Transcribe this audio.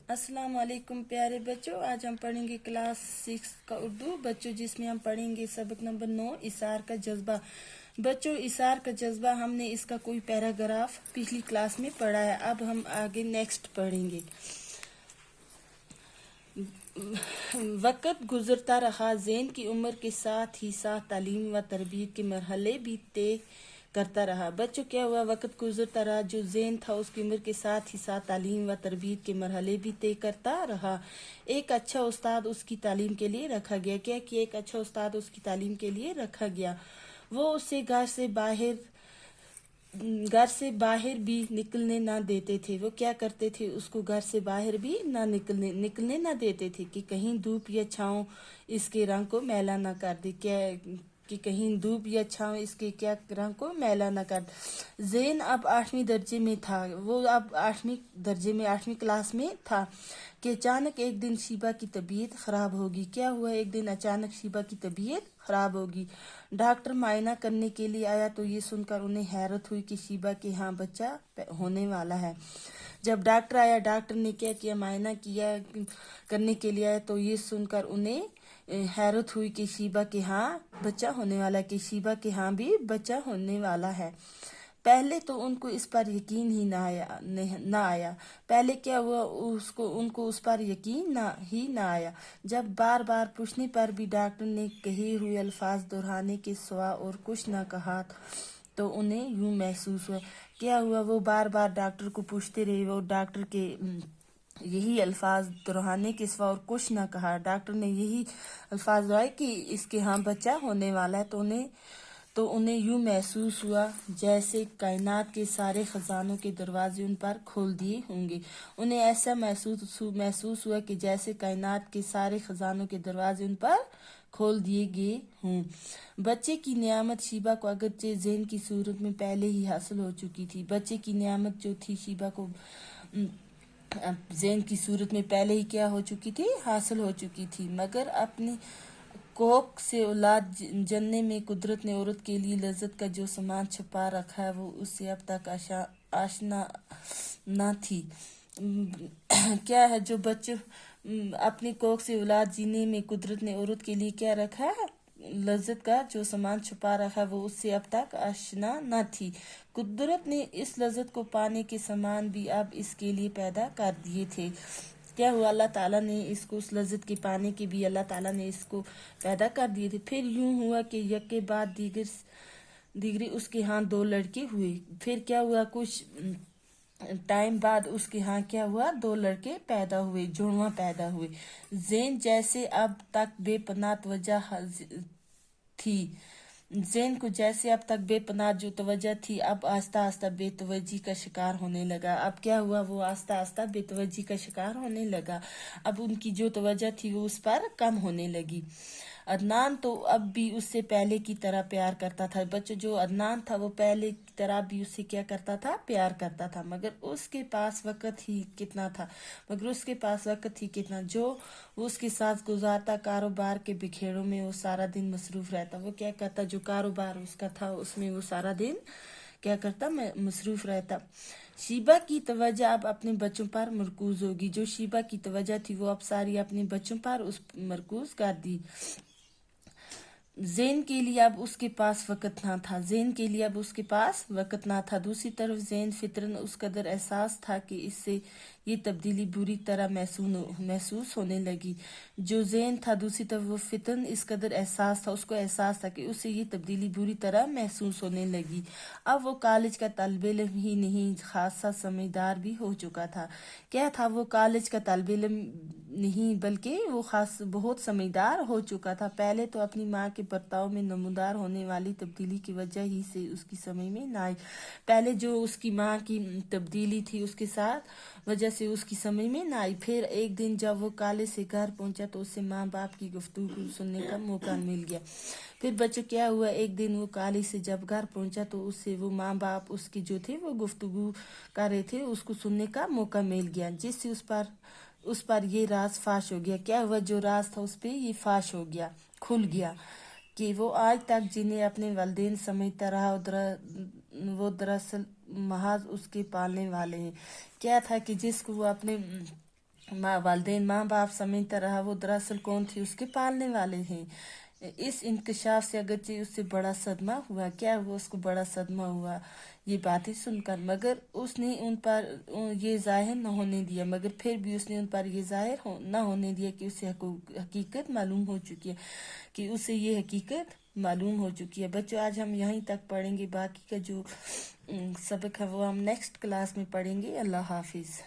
अस्सलाम वालेकुम प्यारे बच्चों, आज हम पढ़ेंगे क्लास 6 का उर्दू बच्चों, जिसमें हम पढ़ेंगे सबक नंबर 9 इसार का जज्बा। बच्चों, इसार का जज्बा हमने इसका कोई पैराग्राफ पिछली क्लास में पढ़ा है। अब हम आगे नेक्स्ट पढ़ेंगे। वक़्त गुजरता रहा, ज़ैन की उम्र के साथ ही साथ तालीम व तरबियत के मरहले भी तय करता रहा। बच्चों, क्या हुआ? वक़्त गुजरता रहा, जो ज़ैन था उसकी उम्र के साथ ही साथ तालीम व तरबियत के मरहले भी तय करता रहा। एक अच्छा उस्ताद उसकी तालीम के लिए रखा गया। क्या कि एक अच्छा उस्ताद उसकी तालीम के लिए रखा गया। वो उसे घर से बाहर भी निकलने ना देते थे। वो क्या करते थे? उसको घर से बाहर भी ना निकलने ना देते थे कि कहीं धूप या छांव इसके रंग को मैला ना कर दे। क्या कि कहीं धूप या छांव इसके क्या रंग को मैला ना कर दे। ज़ैन अब 8वीं दर्जे में था। वो अब 8वीं क्लास में था कि अचानक एक दिन शीबा की तबीयत खराब होगी। क्या हुआ? एक दिन अचानक शीबा की तबीयत खराब होगी। डॉक्टर मायना करने के लिए आया तो ये सुनकर उन्हें हैरत हुई कि शीबा के यहाँ बच्चा होने वाला है। जब डॉक्टर आया, डॉक्टर ने क्या किया? मायना किया करने के लिए आया तो ये सुनकर उन्हें हैरत हुई कि शीबा के यहाँ बच्चा होने वाला है, कि शीबा के यहाँ भी बच्चा होने वाला है। पहले तो उनको इस पर यकीन ही ना आया। पहले क्या हुआ? उनको उस पर यकीन ना आया। जब बार बार पूछने पर भी डॉक्टर ने कहे हुए अल्फाज दोहराने के सिवा और कुछ ना कहा तो उन्हें यूं महसूस हुआ। क्या हुआ? वो बार बार डॉक्टर को पूछते रहे। वो डॉक्टर के यही अल्फाज दोहराने के सिवा और कुछ ना कहा। डॉक्टर ने यही अल्फाज दोहराए कि इसके यहाँ बच्चा होने वाला है। तो उन्हें यूं महसूस हुआ जैसे कायनात के सारे खजानों के दरवाजे उन पर खोल दिए होंगे। उन्हें ऐसा महसूस हुआ कि जैसे कायनात के सारे खजानों के दरवाजे उन पर खोल दिए गए हों। बच्चे की नियामत शीबा को अगरचे ज़ैन की सूरत में पहले ही हासिल हो चुकी थी। बच्चे की नियामत जो थी शीबा को ज़ैन की सूरत में पहले ही क्या हो चुकी थी? हासिल हो चुकी थी। मगर अपनी कोख से औलाद जनने में कुदरत ने औरत के लिए लज्जत का जो सामान छुपा रखा है वो उससे अब तक आशना ना थी। क्या है? जो बच्चों अपनी कोख से औलाद जीने में कुदरत ने औरत के लिए क्या रखा है? लज्जत का जो सामान छुपा रखा है वो उससे अब तक आशना न थी। कुदरत ने इस लज्जत को पाने के सामान भी अब इसके लिए पैदा कर दिए थे। क्या हुआ? अल्लाह ताला ने इसको उस लज्जत के पाने के भी अल्लाह ताला ने इसको पैदा कर दिए थे। फिर यूं हुआ कि एक के बाद दीगरी उसके यहाँ 2 लड़के हुए। फिर क्या हुआ? कुछ टाइम बाद उसके यहाँ क्या हुआ? 2 लड़के पैदा हुए, जुड़वा पैदा हुए। ज़ैन जैसे अब तक बेपनाह तवज्जो थी ज़ैन को जैसे अब तक बेपनाह जो तवज्जो थी, अब आस्ता आस्ता बेतवज्जी का शिकार होने लगा। अब क्या हुआ? वो आस्ता आस्ता बेतवज्जी का शिकार होने लगा। अब उनकी जो तवज्जो थी वो उस पर कम होने लगी। अदनान तो अब भी उससे पहले की तरह प्यार करता था। बच्चों, जो अदनान था वो पहले की तरह भी उससे क्या करता था? प्यार करता था। मगर उसके पास वक्त ही कितना जो वो उसके साथ गुजारता कारोबार के बिखेड़ों में वो सारा दिन मसरूफ रहता। वो क्या करता? जो कारोबार उसका था उसमें वो सारा दिन क्या करता? मसरूफ रहता। शीबा की तवज्जो अब अपने बच्चों पर मरकूज होगी। जो शीबा की तवज्जो थी वो अब सारी अपने बच्चों पर उस मरकूज कर दी। ज़ैन के लिए अब उसके पास वक़्त ना था। दूसरी तरफ ज़ैन फितरन उस कदर एहसास था कि इससे ये तब्दीली बुरी तरह महसूस होने लगी। जो ज़ैन था दूसरी तरफ वो फितरन इस कदर उसको एहसास था कि उससे ये तब्दीली बुरी तरह महसूस होने लगी। अब वो कॉलेज का तल्ब इल्म ही नहीं, खासा समझदार भी हो चुका था। क्या था? वो कॉलेज का तल्ब इल्म नहीं बल्कि वो बहुत समझदार हो चुका था। पहले तो अपनी माँ के बर्ताव में नमूदार होने वाली तब्दीली की वजह ही से उसकी समझ में ना आई। पहले जो उसकी माँ की तब्दीली थी उसके साथ वजह से उसकी समझ में ना आई। फिर एक दिन जब वो कॉलेज से घर पहुंचा तो उससे माँ बाप की गुफ्तगू सुनने का मौका मिल गया। फिर बच्चों, क्या हुआ? एक दिन वो कॉलेज से जब घर पहुंचा तो उससे वो माँ बाप उसकी जो थे वो गुफ्तगू कर रहे थे, उसको सुनने का मौका मिल गया, जिससे उस पर ये राज फाश हो गया। क्या हुआ? जो राज था उस पर ये फाश हो गया, खुल गया कि वो आज तक जिन्हें अपने वालिदैन समझता रहा वो दरअसल महज उसके पालने वाले हैं। क्या था कि जिसको वो अपने वालदेन माँ बाप समझता रहा वो दरअसल कौन थे, उसके पालने वाले हैं। इस इंकशाफ से अगरचे उससे बड़ा सदमा हुआ, क्या हुआ, उसको बड़ा सदमा हुआ ये बातें सुनकर, मगर उसने उन पर ये जाहिर न होने दिया, मगर फिर भी उसने उन पर ये जाहिर न होने दिया कि उसे हकीकत मालूम हो चुकी है, कि उसे ये हकीकत मालूम हो चुकी है। बच्चों आज हम यहीं तक पढ़ेंगे, बाकी का जो सबक है वो हम नेक्स्ट क्लास में पढ़ेंगे। अल्लाह हाफिज़।